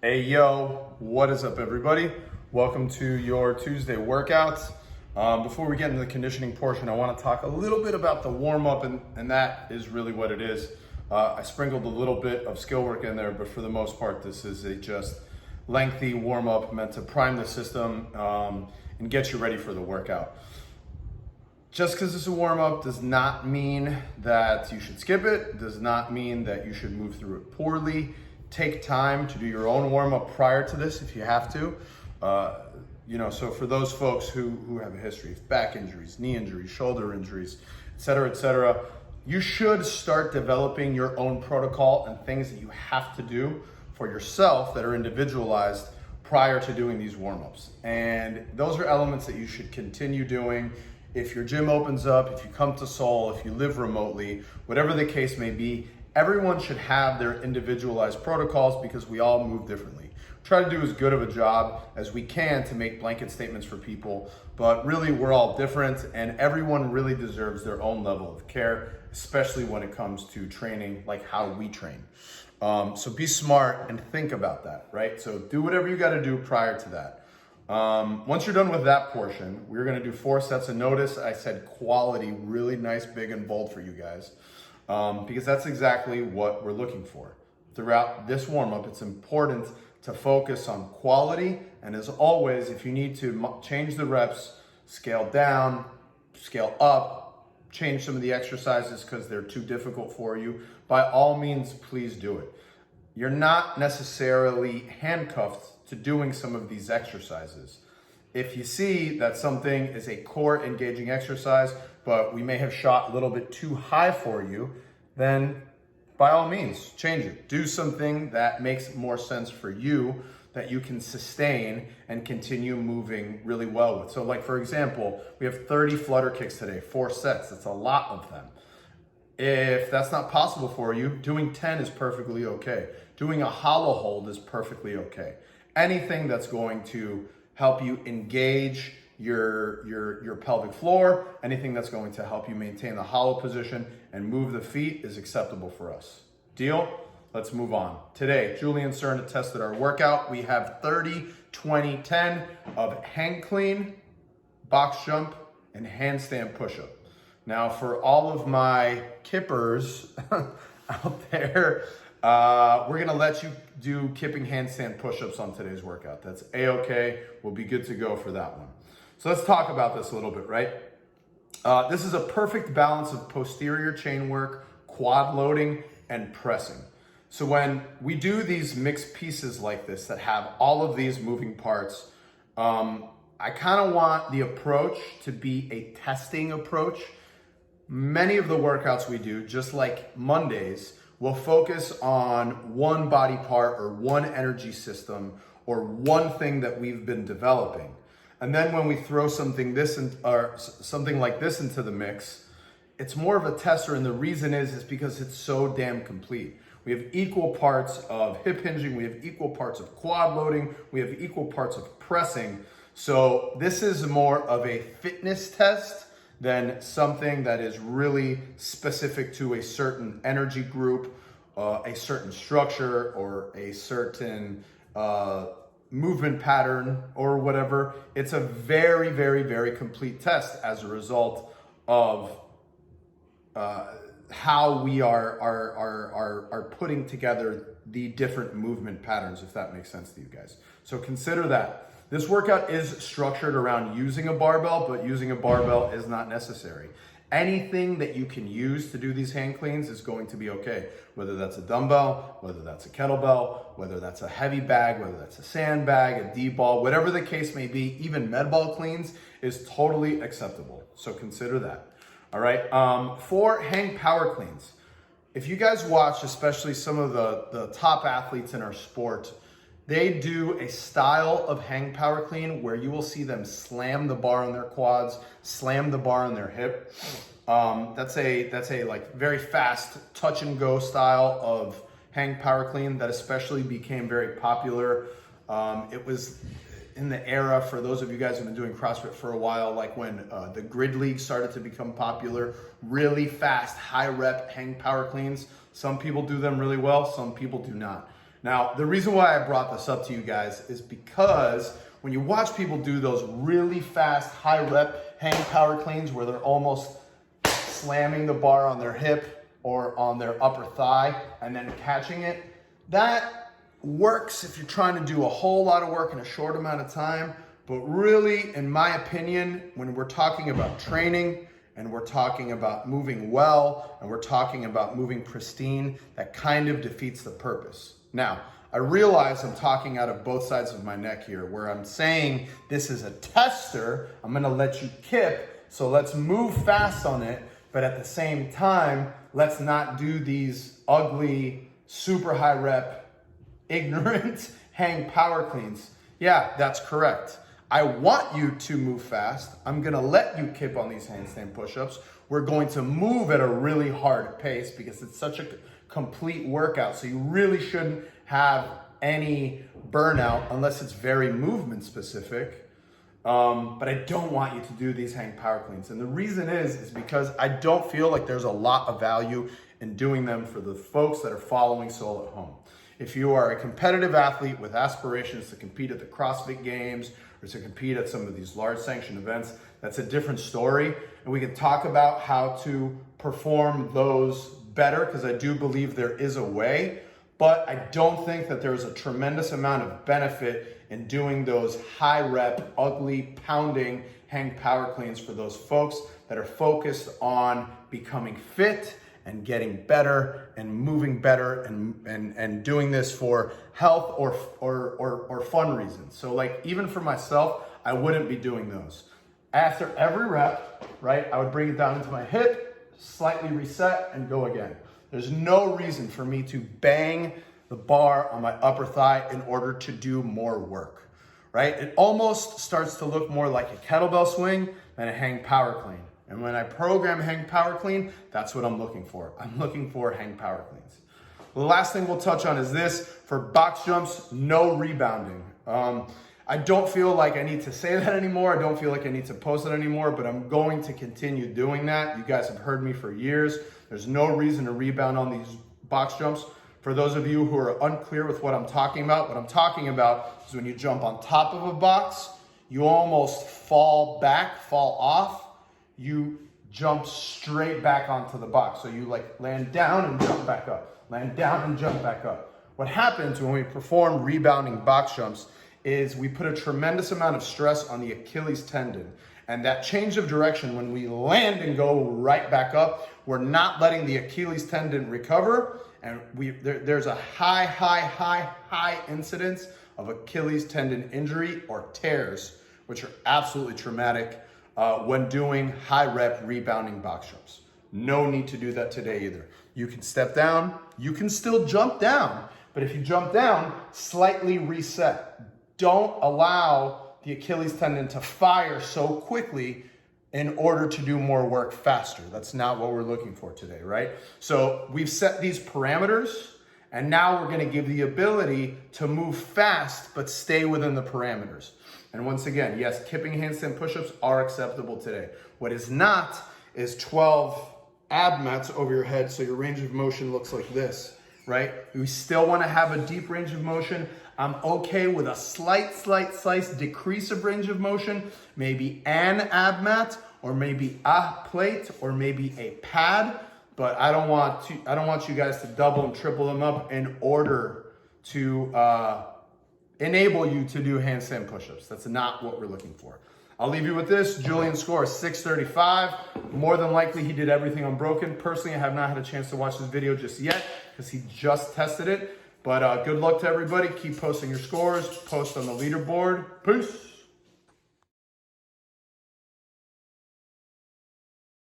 Hey yo, what is up everybody? Welcome to your Tuesday workouts. Before we get into the conditioning portion, I want to talk a little bit about the warm up, and that is really what it is. I sprinkled a little bit of skill work in there, but for the most part, this is a just lengthy warm up meant to prime the system and get you ready for the workout. Just because it's a warm up does not mean that you should skip it, does not mean that you should move through it poorly. Take time to do your own warm up prior to this if you have to. So for those folks who have a history of back injuries, knee injuries, shoulder injuries, et cetera, you should start developing your own protocol and things that you have to do for yourself that are individualized prior to doing these warm-ups. And those are elements that you should continue doing. If your gym opens up, if you come to Seoul, if you live remotely, whatever the case may be, everyone should have their individualized protocols because we all move differently. Try to do as good of a job as we can to make blanket statements for people, but really we're all different and everyone really deserves their own level of care, especially when it comes to training, like how we train. So be smart and think about that, right? So do whatever you gotta do prior to that. Once you're done with that portion, we're gonna do 4 sets. And notice I said quality, really nice, big and bold for you guys. Because that's exactly what we're looking for. Throughout this warm-up, it's important to focus on quality, and as always, if you need to change the reps, scale down, scale up, change some of the exercises because they're too difficult for you, by all means, please do it. You're not necessarily handcuffed to doing some of these exercises. If you see that something is a core engaging exercise, but we may have shot a little bit too high for you, then by all means, change it. Do something that makes more sense for you that you can sustain and continue moving really well with. So like for example, we have 30 flutter kicks today, 4 sets. That's a lot of them. If that's not possible for you, doing 10 is perfectly okay. Doing a hollow hold is perfectly okay. Anything that's going to help you engage your pelvic floor, anything that's going to help you maintain the hollow position and move the feet is acceptable for us. Deal? Let's move on. Today, Julian Serna tested our workout. We have 30, 20, 10 of hang clean, box jump, and handstand push-up. Now for all of my kippers out there, we're gonna let you do kipping handstand push-ups on today's workout. That's A-okay, we'll be good to go for that one. So let's talk about this a little bit, right? This is a perfect balance of posterior chain work, quad loading, and pressing. So when we do these mixed pieces like this that have all of these moving parts, I kind of want the approach to be a testing approach. Many of the workouts we do, just like Mondays, will focus on one body part or one energy system or one thing that we've been developing. And then when we throw something like this into the mix, it's more of a tester, and the reason is because it's so damn complete. We have equal parts of hip hinging, we have equal parts of quad loading, we have equal parts of pressing. So this is more of a fitness test than something that is really specific to a certain energy group, a certain structure, or a certain movement pattern or whatever. It's a very, very, very complete test as a result of how we are putting together the different movement patterns, if that makes sense to you guys. So consider that. This workout is structured around using a barbell, but using a barbell is not necessary. Anything that you can use to do these hand cleans is going to be okay. Whether that's a dumbbell, whether that's a kettlebell, whether that's a heavy bag, whether that's a sandbag, a D-ball, whatever the case may be, even med ball cleans is totally acceptable. So consider that. All right, for hang power cleans, if you guys watch, especially some of the top athletes in our sport, they do a style of hang power clean where you will see them slam the bar on their quads, slam the bar on their hip. That's a like very fast touch and go style of hang power clean that especially became very popular. It was in the era, for those of you guys who've been doing CrossFit for a while, like when the grid league started to become popular, really fast, high rep hang power cleans. Some people do them really well, some people do not. Now, the reason why I brought this up to you guys is because when you watch people do those really fast, high rep hang power cleans where they're almost slamming the bar on their hip or on their upper thigh and then catching it, that works if you're trying to do a whole lot of work in a short amount of time. But really, in my opinion, when we're talking about training and we're talking about moving well and we're talking about moving pristine, that kind of defeats the purpose. Now, I realize I'm talking out of both sides of my neck here, where I'm saying this is a tester. I'm gonna let you kip, so let's move fast on it, but at the same time, let's not do these ugly, super high rep, ignorant hang power cleans. Yeah, that's correct. I want you to move fast. I'm gonna let you kip on these handstand push-ups. We're going to move at a really hard pace because it's such a complete workout. So you really shouldn't have any burnout unless it's very movement specific. But I don't want you to do these hang power cleans. And the reason is because I don't feel like there's a lot of value in doing them for the folks that are following Soul at Home. If you are a competitive athlete with aspirations to compete at the CrossFit Games or to compete at some of these large sanctioned events, that's a different story. And we can talk about how to perform those better, because I do believe there is a way, but I don't think that there's a tremendous amount of benefit in doing those high rep, ugly, pounding hang power cleans for those folks that are focused on becoming fit and getting better and moving better and doing this for health or fun reasons. So like even for myself, I wouldn't be doing those. After every rep, right, I would bring it down into my hip, slightly reset and go again. There's no reason for me to bang the bar on my upper thigh in order to do more work, right? It almost starts to look more like a kettlebell swing than a hang power clean. And when I program hang power clean, that's what I'm looking for. I'm looking for hang power cleans. The last thing we'll touch on is this. For box jumps, no rebounding. I don't feel like I need to say that anymore. I don't feel like I need to post it anymore, but I'm going to continue doing that. You guys have heard me for years. There's no reason to rebound on these box jumps. For those of you who are unclear with what I'm talking about is when you jump on top of a box, you almost fall off. You jump straight back onto the box. So you like land down and jump back up, land down and jump back up. What happens when we perform rebounding box jumps is we put a tremendous amount of stress on the Achilles tendon. And that change of direction, when we land and go right back up, we're not letting the Achilles tendon recover. And there's a high incidence of Achilles tendon injury or tears, which are absolutely traumatic when doing high rep rebounding box jumps. No need to do that today either. You can step down, you can still jump down, but if you jump down, slightly reset. Don't allow the Achilles tendon to fire so quickly in order to do more work faster. That's not what we're looking for today, right? So we've set these parameters, and now we're gonna give the ability to move fast, but stay within the parameters. And once again, yes, kipping handstand push-ups are acceptable today. What is not is 12 ab mats over your head so your range of motion looks like this, right? We still wanna have a deep range of motion. I'm okay with a slight decrease of range of motion, maybe an ab mat, or maybe a plate, or maybe a pad, but I don't want you guys to double and triple them up in order to enable you to do handstand push-ups. That's not what we're looking for. I'll leave you with this. Julian score is 635. More than likely, he did everything unbroken. Personally, I have not had a chance to watch this video just yet because he just tested it. But good luck to everybody. Keep posting your scores. Post on the leaderboard. Peace.